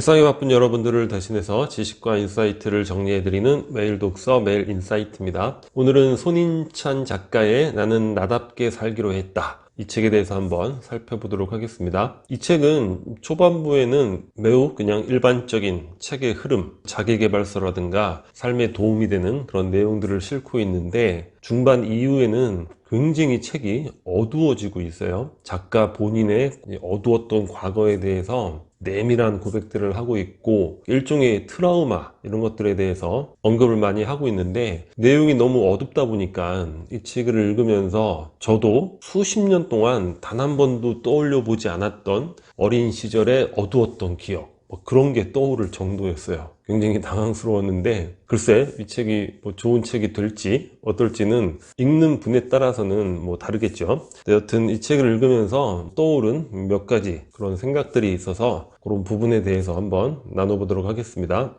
일상이 바쁜 여러분들을 대신해서 지식과 인사이트를 정리해드리는 매일 독서 매일 인사이트입니다. 오늘은 손인찬 작가의 나는 나답게 살기로 했다, 이 책에 대해서 한번 살펴보도록 하겠습니다. 이 책은 초반부에는 매우 그냥 일반적인 책의 흐름, 자기계발서라든가 삶에 도움이 되는 그런 내용들을 싣고 있는데, 중반 이후에는 굉장히 책이 어두워지고 있어요. 작가 본인의 어두웠던 과거에 대해서 내밀한 고백들을 하고 있고, 일종의 트라우마 이런 것들에 대해서 언급을 많이 하고 있는데, 내용이 너무 어둡다 보니까 이 책을 읽으면서 저도 수십 년 동안 단 한 번도 떠올려 보지 않았던 어린 시절의 어두웠던 기억, 그런 게 떠오를 정도였어요. 굉장히 당황스러웠는데, 글쎄 이 책이 좋은 책이 될지 어떨지는 읽는 분에 따라서는 다르겠죠. 여튼 이 책을 읽으면서 떠오른 몇 가지 그런 생각들이 있어서 그런 부분에 대해서 한번 나눠보도록 하겠습니다.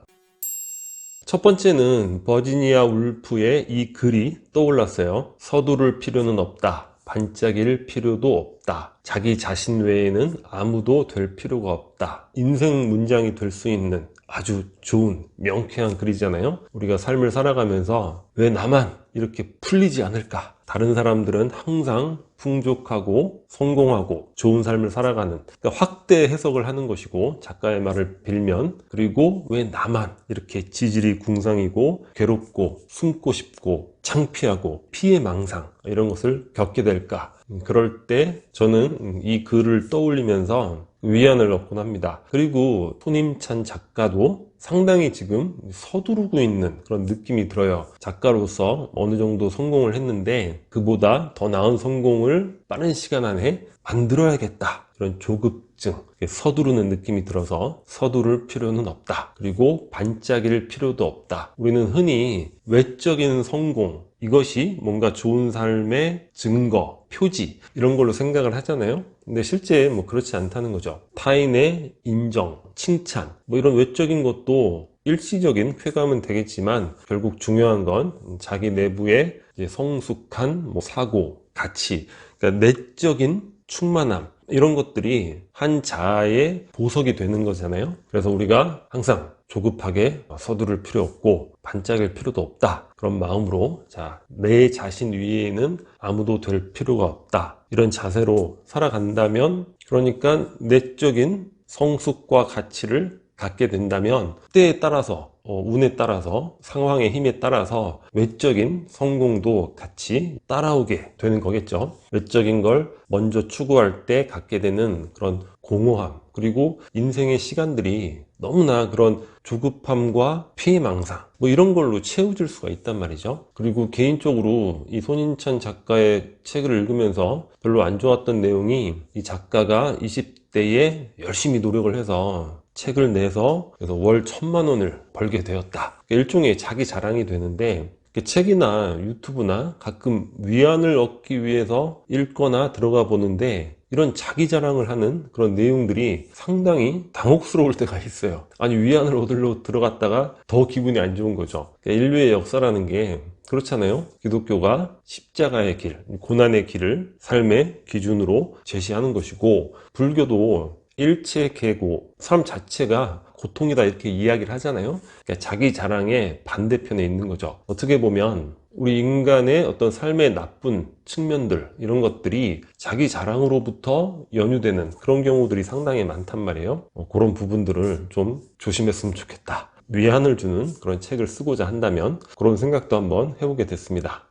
첫 번째는 버지니아 울프의 이 글이 떠올랐어요. 서두를 필요는 없다. 반짝일 필요도 없다. 자기 자신 외에는 아무도 될 필요가 없다. 인생 문장이 될 수 있는 아주 좋은 명쾌한 글이잖아요. 우리가 삶을 살아가면서 왜 나만 이렇게 풀리지 않을까? 다른 사람들은 항상 풍족하고 성공하고 좋은 삶을 살아가는, 그러니까 확대 해석을 하는 것이고, 작가의 말을 빌면, 그리고 왜 나만 이렇게 지질이 궁상이고 괴롭고 숨고 싶고 창피하고 피해망상 이런 것을 겪게 될까? 그럴 때 저는 이 글을 떠올리면서 위안을 얻곤 합니다. 그리고 손인찬 작가도 상당히 지금 서두르고 있는 그런 느낌이 들어요. 작가로서 어느 정도 성공을 했는데 그보다 더 나은 성공을 빠른 시간 안에 만들어야겠다, 이런 조급증, 서두르는 느낌이 들어서 서두를 필요는 없다, 그리고 반짝일 필요도 없다. 우리는 흔히 외적인 성공, 이것이 뭔가 좋은 삶의 증거, 표지, 이런 걸로 생각을 하잖아요. 근데 실제 그렇지 않다는 거죠. 타인의 인정, 칭찬, 이런 외적인 것도 일시적인 쾌감은 되겠지만, 결국 중요한 건 자기 내부의 성숙한 사고, 가치, 그러니까 내적인 충만함, 이런 것들이 한 자아의 보석이 되는 거잖아요. 그래서 우리가 항상 조급하게 서두를 필요 없고 반짝일 필요도 없다, 그런 마음으로 내 자신 위에는 아무도 될 필요가 없다, 이런 자세로 살아간다면, 그러니까 내적인 성숙과 가치를 갖게 된다면, 때에 따라서 운에 따라서 상황의 힘에 따라서 외적인 성공도 같이 따라오게 되는 거겠죠. 외적인 걸 먼저 추구할 때 갖게 되는 그런 공허함, 그리고 인생의 시간들이 너무나 그런 조급함과 피해망상 이런 걸로 채워질 수가 있단 말이죠. 그리고 개인적으로 이 손인찬 작가의 책을 읽으면서 별로 안 좋았던 내용이, 이 작가가 20대에 열심히 노력을 해서 책을 내서 그래서 월 1,000만 원을 벌게 되었다, 일종의 자기 자랑이 되는데, 책이나 유튜브나 가끔 위안을 얻기 위해서 읽거나 들어가 보는데, 이런 자기 자랑을 하는 그런 내용들이 상당히 당혹스러울 때가 있어요. 아니, 위안을 얻으려고 들어갔다가 더 기분이 안 좋은 거죠. 인류의 역사라는 게 그렇잖아요. 기독교가 십자가의 길, 고난의 길을 삶의 기준으로 제시하는 것이고, 불교도 일체계고, 삶 자체가 고통이다, 이렇게 이야기를 하잖아요. 그러니까 자기 자랑의 반대편에 있는 거죠. 어떻게 보면 우리 인간의 어떤 삶의 나쁜 측면들, 이런 것들이 자기 자랑으로부터 연유되는 그런 경우들이 상당히 많단 말이에요. 그런 부분들을 좀 조심했으면 좋겠다, 위안을 주는 그런 책을 쓰고자 한다면 그런 생각도 한번 해보게 됐습니다.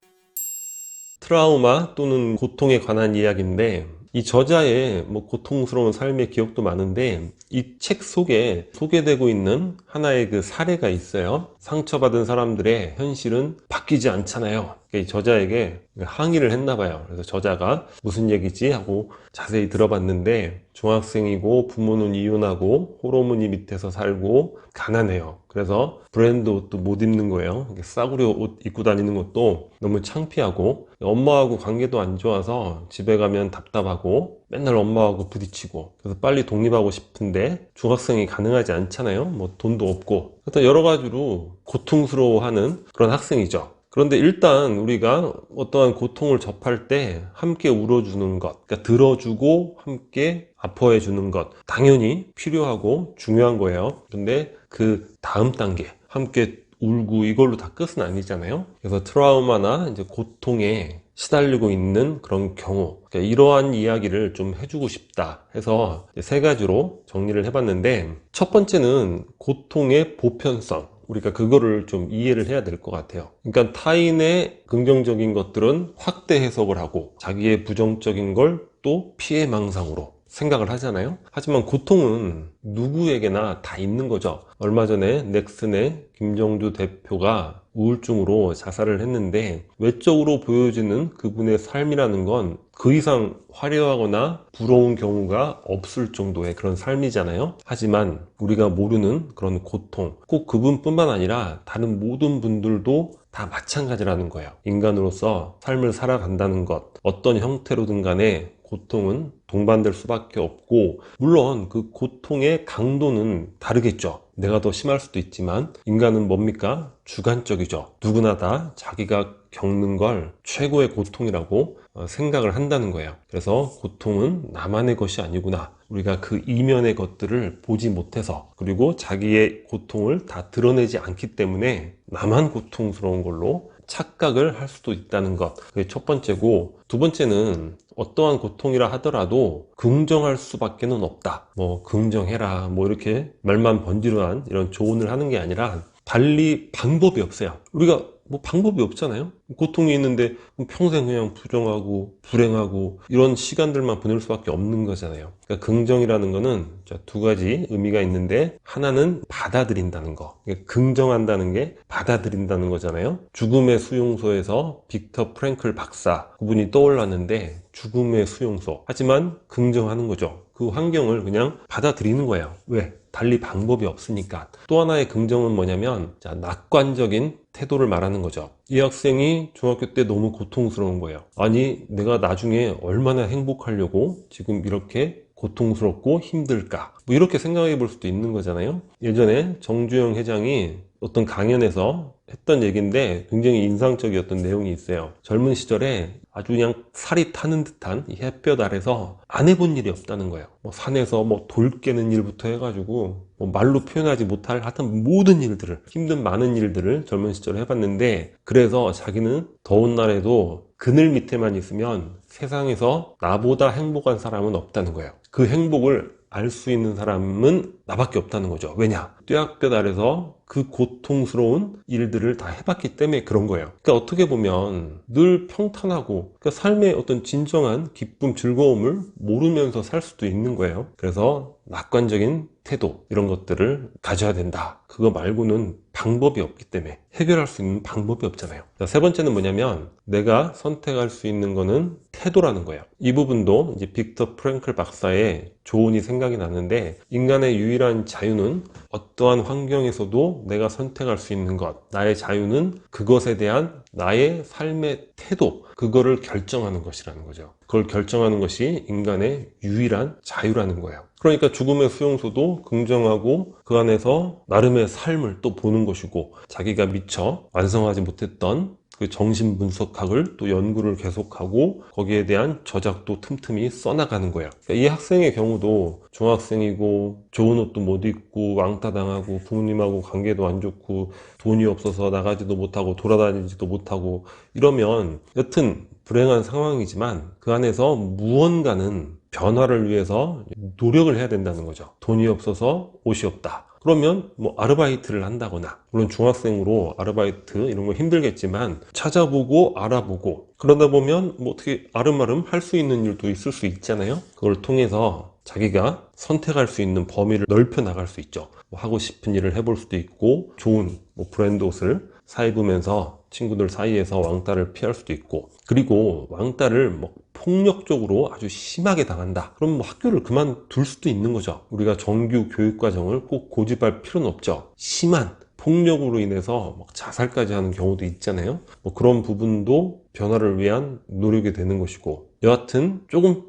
트라우마 또는 고통에 관한 이야기인데, 이 저자의 고통스러운 삶의 기억도 많은데, 이 책 속에 소개되고 있는 하나의 그 사례가 있어요. 상처받은 사람들의 현실은 바뀌지 않잖아요. 이 저자에게 항의를 했나 봐요. 그래서 저자가 무슨 얘기지 하고 자세히 들어봤는데, 중학생이고 부모는 이혼하고 호르몬이 밑에서 살고 가난해요. 그래서 브랜드 옷도 못 입는 거예요. 싸구려 옷 입고 다니는 것도 너무 창피하고, 엄마하고 관계도 안 좋아서 집에 가면 답답하고 맨날 엄마하고 부딪히고, 그래서 빨리 독립하고 싶은데 중학생이 가능하지 않잖아요. 돈도 없고. 하여튼 여러 가지로 고통스러워하는 그런 학생이죠. 그런데 일단 우리가 어떠한 고통을 접할 때 함께 울어주는 것, 그러니까 들어주고 함께 아파해 주는 것 당연히 필요하고 중요한 거예요. 근데 그 다음 단계 함께 울고 이걸로 다 끝은 아니잖아요. 그래서 트라우마나 이제 고통에 시달리고 있는 그런 경우, 그러니까 이러한 이야기를 좀 해주고 싶다 해서 세 가지로 정리를 해봤는데, 첫 번째는 고통의 보편성, 우리가 그거를 좀 이해를 해야 될 것 같아요. 그러니까 타인의 긍정적인 것들은 확대 해석을 하고 자기의 부정적인 걸 또 피해망상으로 생각을 하잖아요. 하지만 고통은 누구에게나 다 있는 거죠. 얼마 전에 넥슨의 김정주 대표가 우울증으로 자살을 했는데, 외적으로 보여지는 그분의 삶이라는 건 그 이상 화려하거나 부러운 경우가 없을 정도의 그런 삶이잖아요. 하지만 우리가 모르는 그런 고통, 꼭 그분뿐만 아니라 다른 모든 분들도 다 마찬가지라는 거예요. 인간으로서 삶을 살아간다는 것, 어떤 형태로든 간에 고통은 동반될 수밖에 없고, 물론 그 고통의 강도는 다르겠죠. 내가 더 심할 수도 있지만 인간은 뭡니까? 주관적이죠. 누구나 다 자기가 겪는 걸 최고의 고통이라고 생각을 한다는 거예요. 그래서 고통은 나만의 것이 아니구나, 우리가 그 이면의 것들을 보지 못해서, 그리고 자기의 고통을 다 드러내지 않기 때문에 나만 고통스러운 걸로 착각을 할 수도 있다는 것, 그게 첫 번째고, 두 번째는 어떠한 고통이라 하더라도 긍정할 수밖에는 없다. 뭐 긍정해라, 뭐 이렇게 말만 번지르한 이런 조언을 하는 게 아니라 달리 방법이 없어요. 우리가 뭐 방법이 없잖아요. 고통이 있는데 평생 그냥 부정하고 불행하고 이런 시간들만 보낼 수밖에 없는 거잖아요. 그러니까 긍정이라는 거는 두 가지 의미가 있는데, 하나는 받아들인다는 거, 그러니까 긍정한다는 게 받아들인다는 거잖아요. 죽음의 수용소에서 빅터 프랭클 박사, 그분이 떠올랐는데 죽음의 수용소, 하지만 긍정하는 거죠. 그 환경을 그냥 받아들이는 거예요. 왜? 달리 방법이 없으니까. 또 하나의 긍정은 뭐냐면, 낙관적인 태도를 말하는 거죠. 이 학생이 중학교 때 너무 고통스러운 거예요. 아니, 내가 나중에 얼마나 행복하려고 지금 이렇게 고통스럽고 힘들까, 뭐 이렇게 생각해 볼 수도 있는 거잖아요. 예전에 정주영 회장이 어떤 강연에서 했던 얘기인데 굉장히 인상적이었던 내용이 있어요. 젊은 시절에 아주 그냥 살이 타는 듯한 이 햇볕 아래서 안 해본 일이 없다는 거예요. 뭐 산에서 뭐 돌 깨는 일부터 해가지고 뭐 말로 표현하지 못할 하여튼 모든 일들을, 힘든 많은 일들을 젊은 시절에 해봤는데, 그래서 자기는 더운 날에도 그늘 밑에만 있으면 세상에서 나보다 행복한 사람은 없다는 거예요. 그 행복을 알 수 있는 사람은 나밖에 없다는 거죠. 왜냐? 뙤약볕 아래서 그 고통스러운 일들을 다 해봤기 때문에 그런 거예요. 그러니까 어떻게 보면 늘 평탄하고, 그러니까 삶의 어떤 진정한 기쁨, 즐거움을 모르면서 살 수도 있는 거예요. 그래서 낙관적인 태도, 이런 것들을 가져야 된다. 그거 말고는 방법이 없기 때문에, 해결할 수 있는 방법이 없잖아요. 세 번째는 뭐냐면, 내가 선택할 수 있는 거는 태도라는 거예요. 이 부분도 이제 빅터 프랭클 박사의 조언이 생각이 나는데, 인간의 유일한 자유는 어떠한 환경에서도 내가 선택할 수 있는 것, 나의 자유는 그것에 대한 나의 삶의 태도, 그거를 결정하는 것이라는 거죠. 그걸 결정하는 것이 인간의 유일한 자유라는 거예요. 그러니까 죽음의 수용소도 긍정하고 그 안에서 나름의 삶을 또 보는 것이고, 자기가 미처 완성하지 못했던 그 정신분석학을 또 연구를 계속하고 거기에 대한 저작도 틈틈이 써나가는 거예요. 그러니까 이 학생의 경우도 중학생이고 좋은 옷도 못 입고 왕따 당하고 부모님하고 관계도 안 좋고 돈이 없어서 나가지도 못하고 돌아다니지도 못하고 이러면 여튼 불행한 상황이지만, 그 안에서 무언가는 변화를 위해서 노력을 해야 된다는 거죠. 돈이 없어서 옷이 없다. 그러면 뭐 아르바이트를 한다거나, 물론 중학생으로 아르바이트 이런 거 힘들겠지만 찾아보고 알아보고, 그러다 보면 뭐 어떻게 아름아름 할 수 있는 일도 있을 수 있잖아요. 그걸 통해서 자기가 선택할 수 있는 범위를 넓혀 나갈 수 있죠. 뭐 하고 싶은 일을 해볼 수도 있고, 좋은 뭐 브랜드 옷을 사 입으면서 친구들 사이에서 왕따를 피할 수도 있고, 그리고 왕따를 뭐 폭력적으로 아주 심하게 당한다, 그럼 뭐 학교를 그만둘 수도 있는 거죠. 우리가 정규 교육과정을 꼭 고집할 필요는 없죠. 심한 폭력으로 인해서 막 자살까지 하는 경우도 있잖아요. 뭐 그런 부분도 변화를 위한 노력이 되는 것이고, 여하튼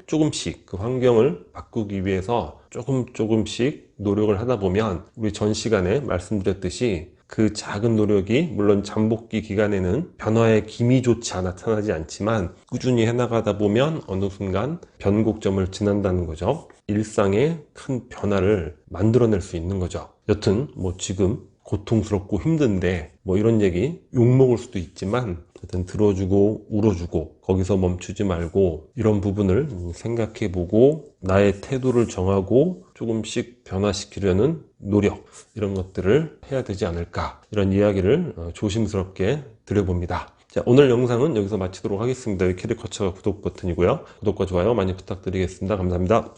조금씩 그 환경을 바꾸기 위해서 조금씩 노력을 하다 보면, 우리 전 시간에 말씀드렸듯이 그 작은 노력이 물론 잠복기 기간에는 변화의 기미조차 나타나지 않지만 꾸준히 해나가다 보면 어느 순간 변곡점을 지난다는 거죠. 일상의 큰 변화를 만들어낼 수 있는 거죠. 여튼 뭐 지금 고통스럽고 힘든데 뭐 이런 얘기 욕먹을 수도 있지만 하여튼 들어주고 울어주고 거기서 멈추지 말고 이런 부분을 생각해보고 나의 태도를 정하고 조금씩 변화시키려는 노력, 이런 것들을 해야 되지 않을까, 이런 이야기를 조심스럽게 드려봅니다. 자, 오늘 영상은 여기서 마치도록 하겠습니다. 위캐리커처 구독 버튼이고요. 구독과 좋아요 많이 부탁드리겠습니다. 감사합니다.